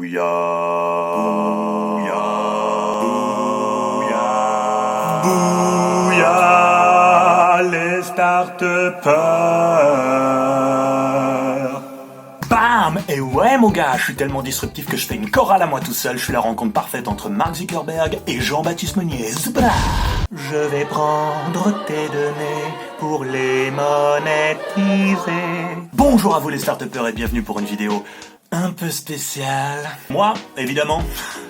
Bouya, bouya, bouya, les start-upers. Bam! Et ouais mon gars, je suis tellement disruptif que je fais une chorale à moi tout seul. Je suis la rencontre parfaite entre Mark Zuckerberg et Jean-Baptiste Meunier. Zbra! Je vais prendre tes données pour les monétiser. Bonjour à vous les start-upers et bienvenue pour une vidéo un peu spéciale. Moi, évidemment,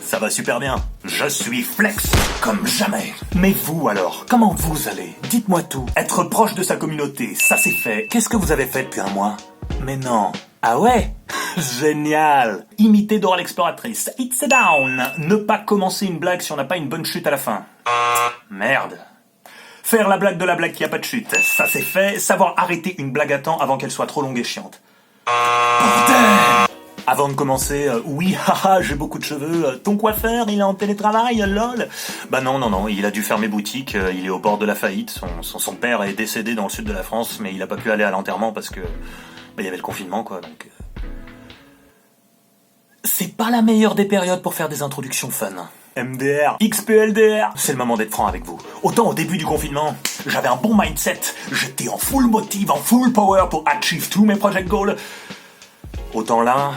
ça va super bien. Je suis flex comme jamais. Mais vous alors, comment vous allez? Dites-moi tout. Être proche de sa communauté, ça c'est fait. Qu'est-ce que vous avez fait depuis un mois? Mais non. Ah ouais? Génial. Imiter Dora l'exploratrice. It's a down. Ne pas commencer une blague si on n'a pas une bonne chute à la fin. Merde. Faire la blague de la blague qui a pas de chute. Ça c'est fait. Savoir arrêter une blague à temps avant qu'elle soit trop longue et chiante. Bordel! Avant de commencer, oui, haha, j'ai beaucoup de cheveux. Ton coiffeur, il est en télétravail, lol. Bah non, il a dû fermer boutique. Il est au bord de la faillite. Son père est décédé dans le sud de la France, mais il a pas pu aller à l'enterrement parce que il y avait le confinement, quoi. Donc, c'est pas la meilleure des périodes pour faire des introductions fun. MDR, XPLDR, c'est le moment d'être franc avec vous. Autant au début du confinement, j'avais un bon mindset, j'étais en full motive, en full power pour achieve tous mes project goals. Autant là,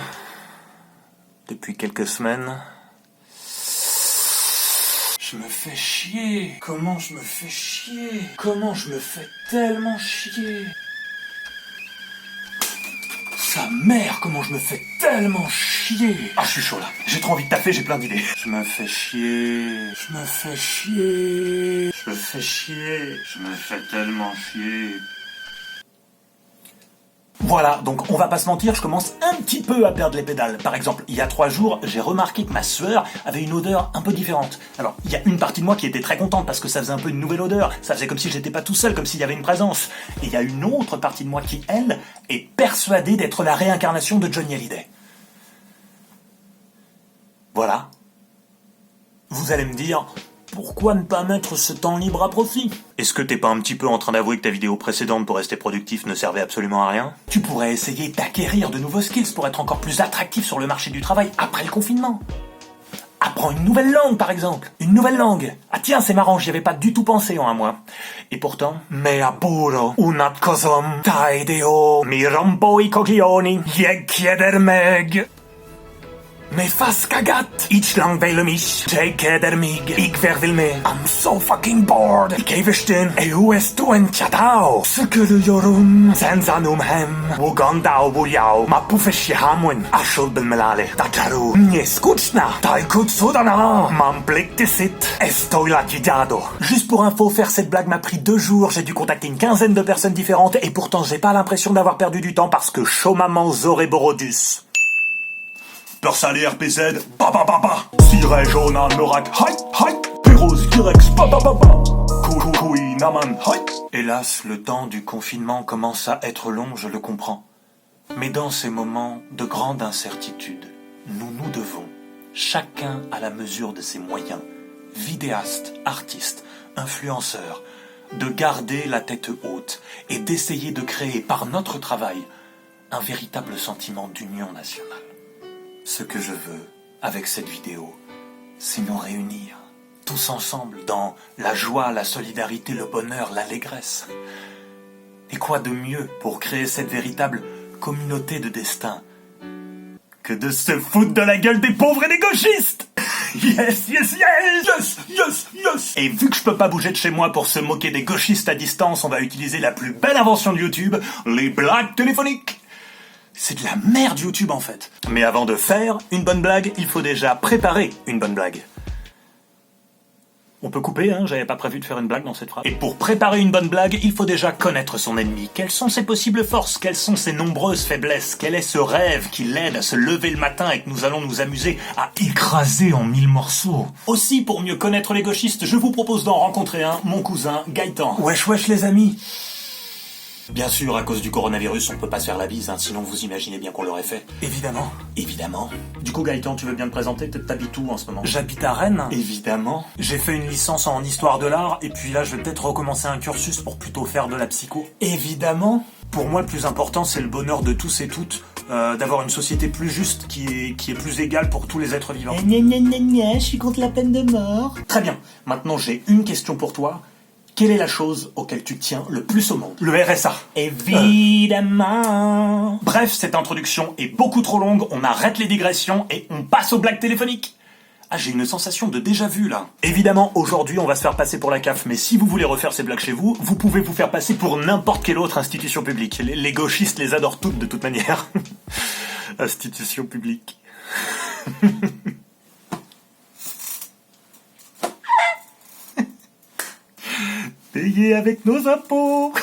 depuis quelques semaines, je me fais chier. Comment je me fais chier? Comment je me fais tellement chier? Sa mère, comment je me fais tellement chier. Ah, je suis chaud là. J'ai trop envie de taffer, j'ai plein d'idées. Je me fais chier. Je me fais chier. Je me fais chier. Je me fais tellement chier. Voilà, donc on va pas se mentir, je commence un petit peu à perdre les pédales. Par exemple, il y a 3 jours, j'ai remarqué que ma sueur avait une odeur un peu différente. Alors, il y a une partie de moi qui était très contente parce que ça faisait un peu une nouvelle odeur. Ça faisait comme si j'étais pas tout seul, comme s'il y avait une présence. Et il y a une autre partie de moi qui, elle, est persuadée d'être la réincarnation de Johnny Hallyday. Voilà. Vous allez me dire... Pourquoi ne pas mettre ce temps libre à profit? Est-ce que t'es pas un petit peu en train d'avouer que ta vidéo précédente pour rester productif ne servait absolument à rien? Tu pourrais essayer d'acquérir de nouveaux skills pour être encore plus attractif sur le marché du travail après le confinement. Apprends une nouvelle langue par exemple. Une nouvelle langue. Ah tiens, c'est marrant, j'y avais pas du tout pensé en un mois. Et pourtant... Me appuro una cosum taideo mi rompo I coglioni je chieder meg. Me fas kagat. Ich langweile mich. Jij keder mig. Ik verveel me. I'm so fucking bored. Ik even stin. Eu estu enchadao. Sukuru yorum. Senzanum hem. Wugandao bujao. Ma pufeshi hamwen. Ashul bil melale. Dataru. Nie skuchna. Tai kutsudana. Mam blik sit. Estoy latidado. Juste pour info, faire cette blague m'a pris 2 jours. J'ai dû contacter une quinzaine de personnes différentes et pourtant j'ai pas l'impression d'avoir perdu du temps parce que Chaumaman Zoréborodus. Persali RPZ, ba. Sire Jonan Norak, hi. Pyros Direx, ba. Koukoui Naman, hi. Hélas, le temps du confinement commence à être long, je le comprends. Mais dans ces moments de grande incertitude, nous devons, chacun à la mesure de ses moyens, vidéastes, artistes, influenceurs, de garder la tête haute et d'essayer de créer par notre travail un véritable sentiment d'union nationale. Ce que je veux, avec cette vidéo, c'est nous réunir, tous ensemble, dans la joie, la solidarité, le bonheur, l'allégresse. Et quoi de mieux pour créer cette véritable communauté de destin que de se foutre de la gueule des pauvres et des gauchistes? Yes. Et vu que je peux pas bouger de chez moi pour se moquer des gauchistes à distance, on va utiliser la plus belle invention de YouTube, les blagues téléphoniques. C'est de la merde YouTube en fait. Mais avant de faire une bonne blague, il faut déjà préparer une bonne blague. On peut couper, hein, j'avais pas prévu de faire une blague dans cette phrase. Et pour préparer une bonne blague, il faut déjà connaître son ennemi. Quelles sont ses possibles forces? Quelles sont ses nombreuses faiblesses? Quel est ce rêve qui l'aide à se lever le matin et que nous allons nous amuser à écraser en 1000 morceaux? Aussi, pour mieux connaître les gauchistes, je vous propose d'en rencontrer un, mon cousin Gaëtan. Wesh les amis. Bien sûr, à cause du coronavirus, on peut pas se faire la bise, hein, sinon vous imaginez bien qu'on l'aurait fait. Évidemment. Du coup, Gaëtan, tu veux bien te présenter? T'habites où en ce moment? J'habite à Rennes. Évidemment. J'ai fait une licence en histoire de l'art, et puis là, je vais peut-être recommencer un cursus pour plutôt faire de la psycho. Évidemment. Pour moi, le plus important, c'est le bonheur de tous et toutes, d'avoir une société plus juste, qui est plus égale pour tous les êtres vivants. Je suis contre la peine de mort. Très bien, maintenant j'ai une question pour toi. Quelle est la chose auquel tu tiens le plus au monde? Le RSA. Évidemment. Bref, cette introduction est beaucoup trop longue, on arrête les digressions et on passe aux blagues téléphoniques. Ah, j'ai une sensation de déjà-vu, là. Évidemment, aujourd'hui, on va se faire passer pour la CAF, mais si vous voulez refaire ces blagues chez vous, vous pouvez vous faire passer pour n'importe quelle autre institution publique. Les gauchistes les adorent toutes, de toute manière. Institution publique. Payé avec nos impôts.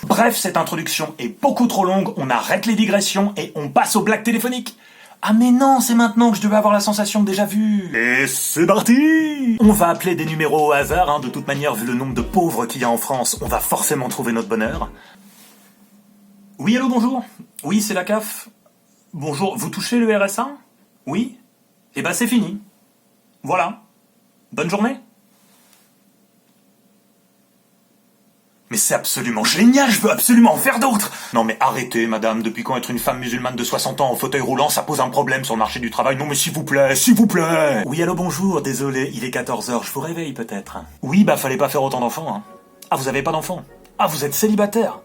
Bref, cette introduction est beaucoup trop longue, on arrête les digressions et on passe aux blagues téléphoniques. Ah mais non, c'est maintenant que je devais avoir la sensation de déjà vu. Et c'est parti. On va appeler des numéros au hasard, hein. De toute manière, vu le nombre de pauvres qu'il y a en France, on va forcément trouver notre bonheur. Oui, allô, bonjour. Oui, c'est la CAF. Bonjour, vous touchez le RSA? Oui? Eh ben c'est fini. Voilà. Bonne journée. Mais c'est absolument génial, je veux absolument en faire d'autres. Non mais arrêtez, madame, depuis quand être une femme musulmane de 60 ans en fauteuil roulant, ça pose un problème sur le marché du travail? Non mais s'il vous plaît, s'il vous plaît. Oui, allô, bonjour, désolé, il est 14h, je vous réveille peut-être. Oui, bah fallait pas faire autant d'enfants, hein. Ah, vous avez pas d'enfants? Ah, vous êtes célibataire?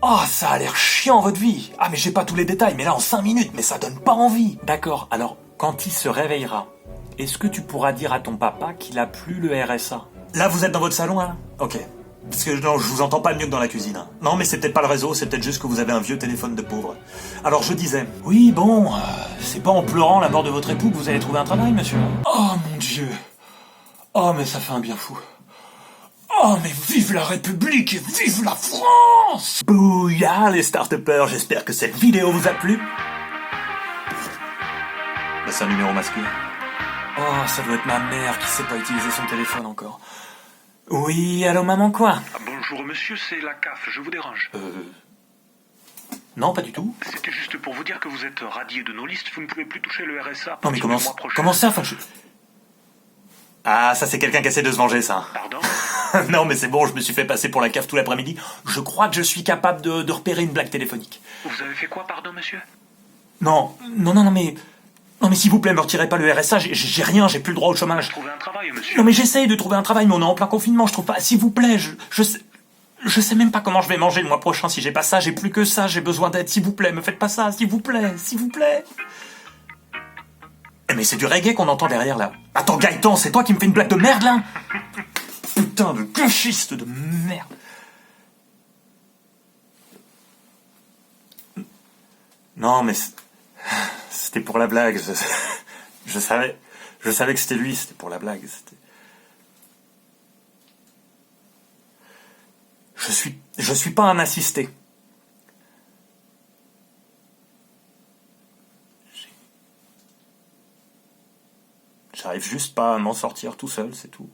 Ah, ça a l'air chiant votre vie. Ah, mais j'ai pas tous les détails, mais là en 5 minutes, mais ça donne pas envie. D'accord, alors, quand il se réveillera, est-ce que tu pourras dire à ton papa qu'il a plus le RSA? Là, vous êtes dans votre salon, là? Ok. Parce que non, je vous entends pas mieux que dans la cuisine. Hein. Non, mais c'est peut-être pas le réseau, c'est peut-être juste que vous avez un vieux téléphone de pauvre. Alors je disais, oui, bon, c'est pas en pleurant la mort de votre époux que vous allez trouver un travail, monsieur. Oh mon Dieu. Oh, mais ça fait un bien fou. Oh, mais vive la République et vive la France! Bouya les start-upers, j'espère que cette vidéo vous a plu. Bah, c'est un numéro masculin. Oh, ça doit être ma mère qui sait pas utiliser son téléphone encore. Oui, allô maman, quoi? Ah, bonjour monsieur, c'est la CAF, je vous dérange. Non, pas du tout. C'était juste pour vous dire que vous êtes radié de nos listes, vous ne pouvez plus toucher le RSA. Non mais comment ça, enfin Ah, ça c'est quelqu'un qui essaie de se venger, ça. Pardon? Non mais c'est bon, je me suis fait passer pour la CAF tout l'après-midi. Je crois que je suis capable de repérer une blague téléphonique. Vous avez fait quoi, pardon monsieur? Non, mais s'il vous plaît, me retirez pas le RSA, j'ai rien, j'ai plus le droit au chômage. Trouver un travail, monsieur. Non mais j'essaye de trouver un travail, mais on est en plein confinement, je trouve pas... S'il vous plaît, je sais même pas comment je vais manger le mois prochain si j'ai pas ça, j'ai plus que ça, j'ai besoin d'aide, s'il vous plaît, me faites pas ça, s'il vous plaît, s'il vous plaît. Eh mais c'est du reggae qu'on entend derrière, là. Attends, Gaëtan, c'est toi qui me fais une blague de merde, là? Putain de gauchiste de merde. Non, mais... C'était pour la blague, je savais que c'était lui, c'était pour la blague, Je suis pas un assisté. J'arrive juste pas à m'en sortir tout seul, c'est tout.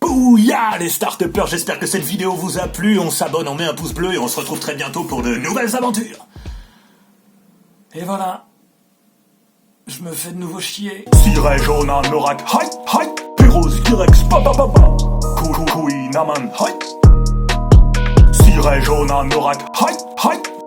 Bouya les start-upers, j'espère que cette vidéo vous a plu, on s'abonne, on met un pouce bleu et on se retrouve très bientôt pour de nouvelles aventures. Et voilà. Je me fais de nouveau chier. Ciré jaune en orac, hi, hi. Pyros, Direx, papa, papa. Coucou, naman, hi. Ciré jaune en orac, hi, hi.